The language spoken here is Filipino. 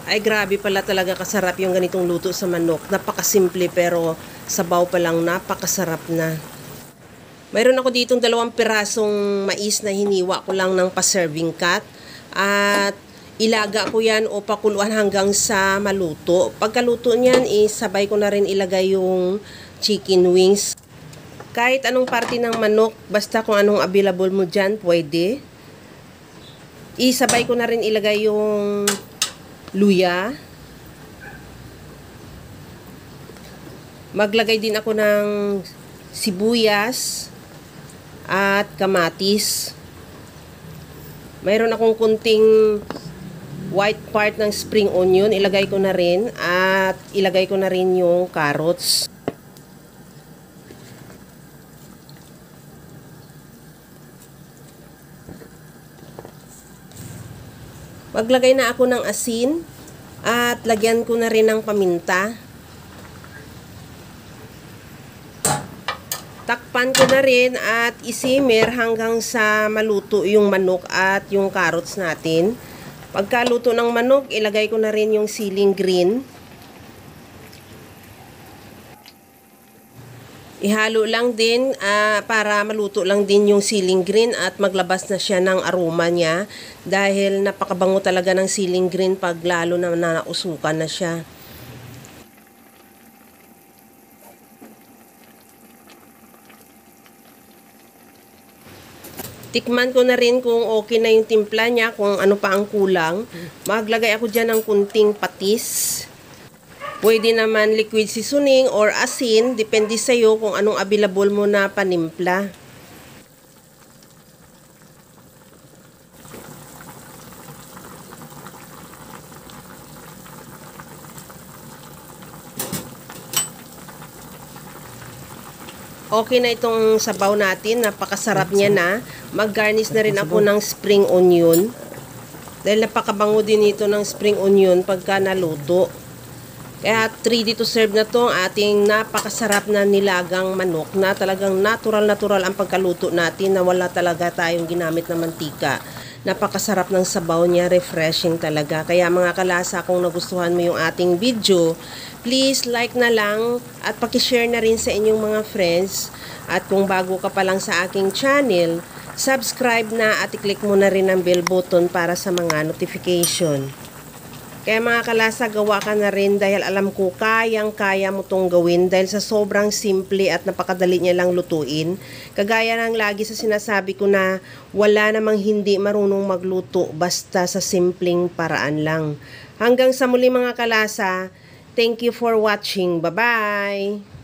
Ay grabe pala talaga kasarap yung ganitong luto sa manok. Napakasimple pero sabaw pa lang napakasarap na. Mayroon ako ditong 2 pirasong mais na hiniwa ko lang ng pa-serving cut. At ilaga ko yan o pakuluan hanggang sa maluto. Pagkaluto niyan, sabay ko na rin ilagay yung chicken wings. Kahit anong parte ng manok, basta kung anong available mo dyan, pwede. Isabay ko na rin ilagay yung luya. Maglagay din ako ng sibuyas at kamatis. Mayroon akong kunting white part ng spring onion, ilagay ko na rin at ilagay ko na rin yung carrots. Maglagay na ako ng asin at lagyan ko na rin ng paminta. Takpan ko na rin at isimmer hanggang sa maluto yung manok at yung carrots natin. Pagkaluto ng manok, ilagay ko na rin yung siling green. Ihalo lang din para maluto lang din yung siling green at maglabas na siya ng aroma niya dahil napakabango talaga ng siling green pag lalo na nausukan na siya. Tikman ko na rin kung okay na yung timpla niya, kung ano pa ang kulang. Maglagay ako dyan ng kunting patis. Pwede naman liquid seasoning or asin, depende sa'yo kung anong available mo na panimpla. Okay na itong sabaw natin, napakasarap niya na. Mag-garnish na rin ako ng spring onion. Dahil napakabango din ito ng spring onion pagka naluto. Kaya ready to serve na to ang ating napakasarap na nilagang manok na talagang natural ang pagkaluto natin na wala talaga tayong ginamit na mantika. Napakasarap ng sabaw niya, refreshing talaga. Kaya mga kalasa, kung nagustuhan mo yung ating video, please like na lang at pakishare na rin sa inyong mga friends. At kung bago ka pa lang sa aking channel, subscribe na at i-click mo na rin ang bell button para sa mga notification. Kaya mga kalasa, gawa ka na rin dahil alam ko kayang-kaya mo tong gawin dahil sa sobrang simple at napakadali niya lang lutuin. Kagaya ng lagi sa sinasabi ko na wala namang hindi marunong magluto basta sa simpleng paraan lang. Hanggang sa muli mga kalasa, thank you for watching. Bye-bye!